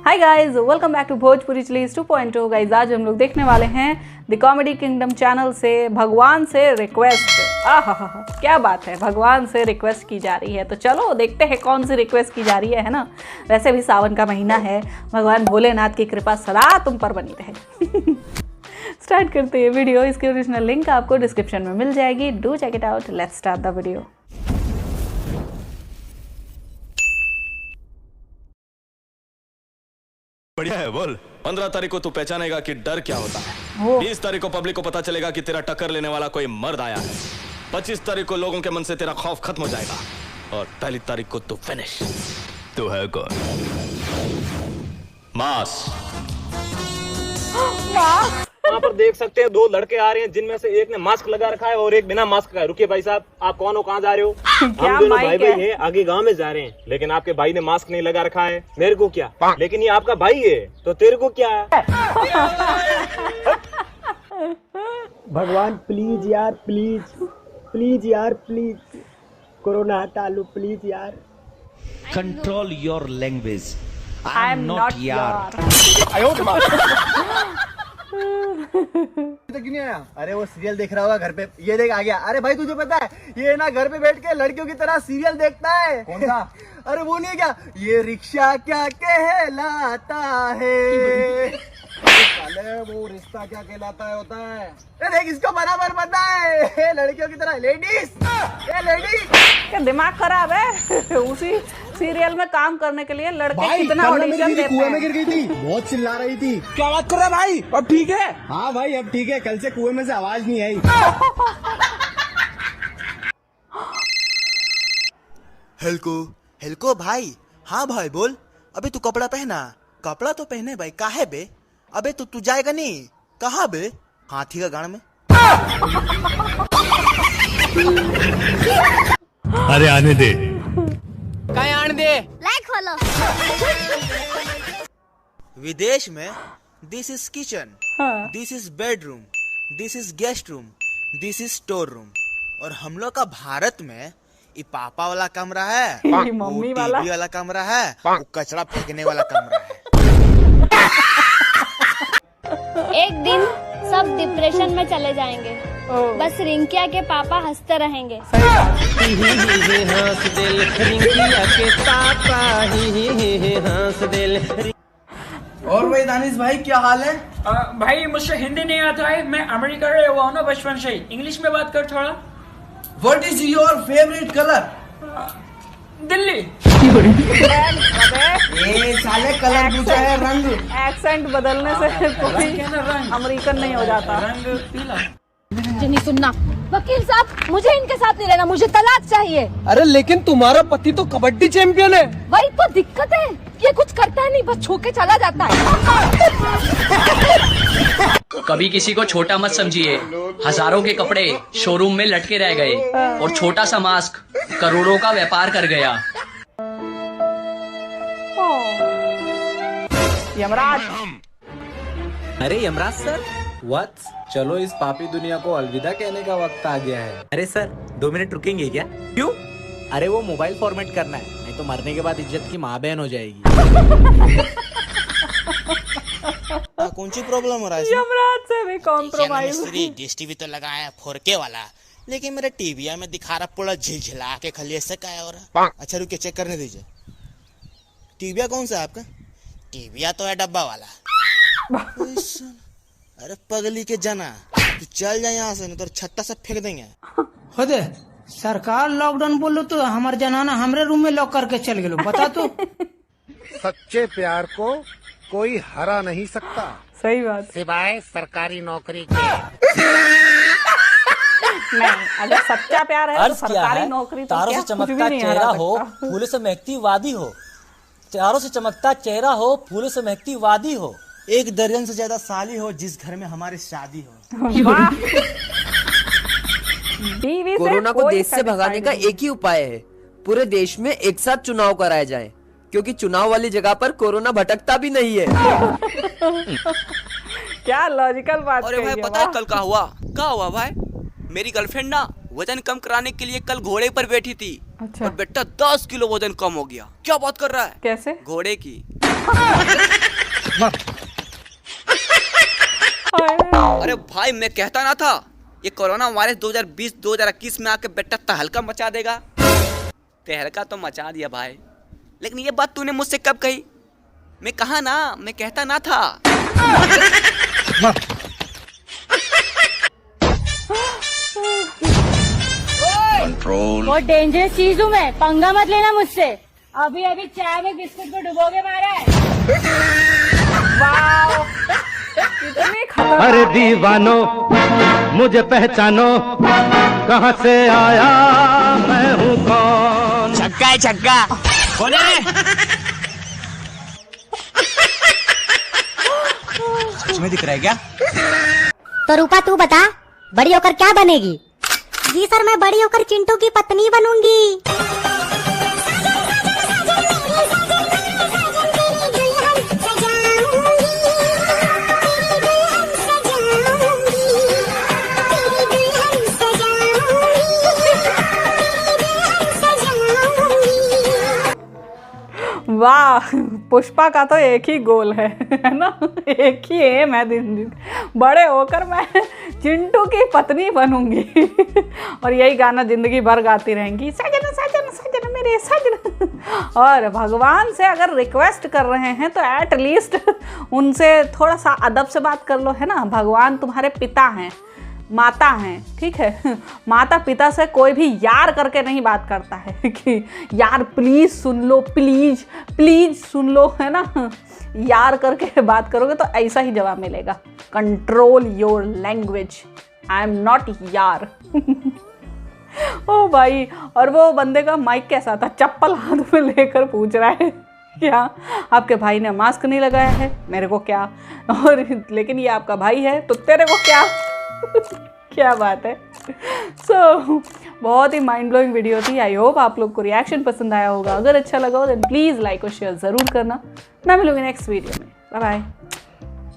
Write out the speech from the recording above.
Hi guys, welcome back to Bhojpuri chillies 2.0। Guys आज हम लोग देखने वाले हैं द कॉमेडी किंगडम चैनल से भगवान से रिक्वेस्ट। आहा क्या बात है, भगवान से रिक्वेस्ट की जा रही है। तो चलो देखते हैं कौन सी रिक्वेस्ट की जा रही है ना। वैसे भी सावन का महीना है, भगवान भोलेनाथ की कृपा सदा तुम पर बनी रहे। स्टार्ट करते हैं वीडियो। इसकी ओरिजिनल लिंक आपको डिस्क्रिप्शन में मिल जाएगी। Do check it out. Let's start the video. बढ़िया है, बोल। 15 तारीख को तू पहचानेगा कि डर क्या होता है। 20 तारीख को पब्लिक को पता चलेगा कि तेरा टक्कर लेने वाला कोई मर्द आया है। 25 तारीख को लोगों के मन से तेरा खौफ खत्म हो जाएगा और 1 तारीख को तू फिनिश। तू है कौन? मास। वहाँ पर देख सकते हैं 2 लड़के आ रहे हैं, जिनमें से एक ने मास्क लगा रखा है और एक बिना मास्क का है। रुकिए भाई साहब, आप कौन हो, कहाँ जा रहे हो? हम दोनों भाई भाई हैं, आगे गांव में जा रहे हैं। लेकिन आपके भाई ने मास्क नहीं लगा रखा है। मेरे को क्या, लेकिन ये आपका भाई है तो तेरे को क्या है? भगवान प्लीज यार, प्लीज यार, प्लीज कोरोना हटा लो प्लीज यार। Control your language. I am not यार। तो क्यों नहीं आया? अरे वो सीरियल देख रहा होगा घर पे। ये देख आ गया। अरे भाई तुझे पता है ये ना घर पे बैठ के लड़कियों की तरह सीरियल देखता है। कौन सा? अरे वो नहीं है क्या, ये रिक्शा क्या कहलाता है। साले वो रिश्ता क्या कहलाता है होता है। अरे देख इसको बराबर पता है। लड़कियों की तरह लेडीज, ये लेडीज क्या दिमाग खराब है। उसी सीरियल में काम करने के लिए लड़के कितना ऑडिशन देते कुएं में हैं। गिर गई थी, बहुत चिल्ला रही थी। क्या बात कर रहा है भाई? अब ठीक है? हाँ भाई अब ठीक है, कल से कुएं में से आवाज नहीं आई। हेल्को भाई। हाँ भाई बोल। अबे तू कपड़ा पहना। कपड़ा तो पहने भाई। काहे बे? अबे तू जाएगा नहीं? कहाँ बे? हाथी का गाड़ में। अरे आने दे। Like follow. विदेश में this is kitchen, this is bedroom, this is guest room, this is store room. और हम लोग का भारत में ये पापा वाला कमरा है, ये वो मम्मी टीवी वाला कमरा है, वो कचरा फेंकने वाला कमरा है। एक दिन सब डिप्रेशन में चले जाएंगे। बस रिंकिया के पापा हंसते रहेंगे। और भाई दानिश भाई क्या हाल है? भाई मुझसे हिंदी नहीं आता है, मैं अमेरिका रहे हुआ हूँ ना बचपन से ही। इंग्लिश में बात कर थोड़ा। What is your favourite colour? Delhi. ये साले कलर पूछा है, रंग। एक्सेंट बदलने से कोई अमेरिकन नहीं हो जाता। रंग पीला। मुझे नहीं सुनना। वकील साहब, मुझे इनके साथ नहीं रहना, मुझे तलाक चाहिए। अरे लेकिन तुम्हारा पति तो कबड्डी चैंपियन है। वही तो दिक्कत है, ये कुछ करता है नहीं, बस छू के चला जाता है। कभी किसी को छोटा मत समझिए। हजारों के कपड़े शोरूम में लटके रह गए और छोटा सा मास्क करोड़ों का व्यापार कर गया। यमराज। अरे यमराज सर, व्हाट? चलो इस पापी दुनिया को अलविदा कहने का वक्त आ गया है। अरे सर 2 मिनट रुकेंगे क्या? क्यों? अरे वो मोबाइल फॉर्मेट करना है, नहीं तो मरने के बाद इज्जत की माँ बहन हो जाएगी। कौन सी प्रॉब्लम हो रहा है? यमराज से भी कॉम्प्रोमाइज। डिश टीवी तो लगाया 4K वाला, लेकिन मेरे टीवी में दिखा रहा पूरा झिलझिला के खाली ऐसा क्या है हो रहा। अच्छा रुकिए चेक करने दीजिए। टीविया कौन सा है आपका? टीविया तो है डब्बा वाला। अरे पगली के जना, तू चल जा यहाँ से, नहीं तो छत्ता सब फेंक देंगे। खुदे सरकार लॉकडाउन बोलो तो हमारे जनाना हमरे रूम में लॉक करके चल गए। बता तो। सच्चे प्यार को कोई हरा नहीं सकता, सही बात। सिवाय सरकारी नौकरी के। नहीं, अगर सच्चा प्यार है तो सरकारी नौकरी तो तारों क्या से कुछ भी चमकता नहीं चेहरा हरा हो, सकता। फूलों से महकती वादी हो। तारों से चमकता चेहरा हो, फूलों से महकती वादी हो। एक दर्जन से ज्यादा साली हो जिस घर में हमारी शादी हो। कोरोना को देश से भगाने का एक ही उपाय है, पूरे देश में एक साथ चुनाव कराए जाएं, क्योंकि चुनाव वाली जगह पर कोरोना भटकता भी नहीं है। क्या लॉजिकल बात। अरे भाई पता है कल क्या हुआ भाई? मेरी गर्लफ्रेंड ना वजन कम कराने के लिए कल घोड़े पर बैठी थी। अच्छा। और बेटा 10 किलो वजन कम हो गया। क्या बात कर रहा है? कैसे? घोड़े की अरे भाई मैं कहता ना था ये कोरोना वायरस 2020-2021 में आके बेटा तहलका मचा देगा। तहलका तो मचा दिया भाई, लेकिन ये बात तूने मुझसे कब कही? मैं कहा ना, मैं कहता ना था। कंट्रोल। बहुत डेंजरस चीज हूँ मैं, पंगा मत लेना मुझसे। अभी अभी चाय में बिस्कुट को डुबोगे मारा है। अरे दीवानो मुझे पहचानो, कहाँ से आया मैं हूँ कौन। छक्का है छक्का। कौन है? सच में दिख रहा है क्या? तो रूपा तू बता, बड़ी होकर क्या बनेगी? जी सर, मैं बड़ी होकर चिंटू की पत्नी बनूंगी। वाह, पुष्पा का तो एक ही गोल है ना, एक ही एम है दिन बड़े होकर मैं चिंटू की पत्नी बनूंगी और यही गाना जिंदगी भर गाती रहेंगी, सजन सजन सजन मेरे सजन। और भगवान से अगर रिक्वेस्ट कर रहे हैं तो एट लीस्ट उनसे थोड़ा सा अदब से बात कर लो, है ना। भगवान तुम्हारे पिता हैं, माता हैं, ठीक है। माता पिता से कोई भी यार करके नहीं बात करता है कि यार प्लीज़ सुन लो, प्लीज़ प्लीज़ सुन लो, है ना। यार करके बात करोगे तो ऐसा ही जवाब मिलेगा, control your language, I am not यार। ओ भाई, और वो बंदे का माइक कैसा था, चप्पल हाथ में लेकर पूछ रहा है क्या आपके भाई ने मास्क नहीं लगाया है, मेरे को क्या, और लेकिन ये आपका भाई है तो तेरे को क्या। क्या बात है। बहुत ही माइंड ब्लोइंग वीडियो थी। आई होप आप लोग को रिएक्शन पसंद आया होगा। अगर अच्छा लगा हो तो प्लीज़ लाइक और शेयर ज़रूर करना। मैं मिलूंगी नेक्स्ट वीडियो में। Bye bye.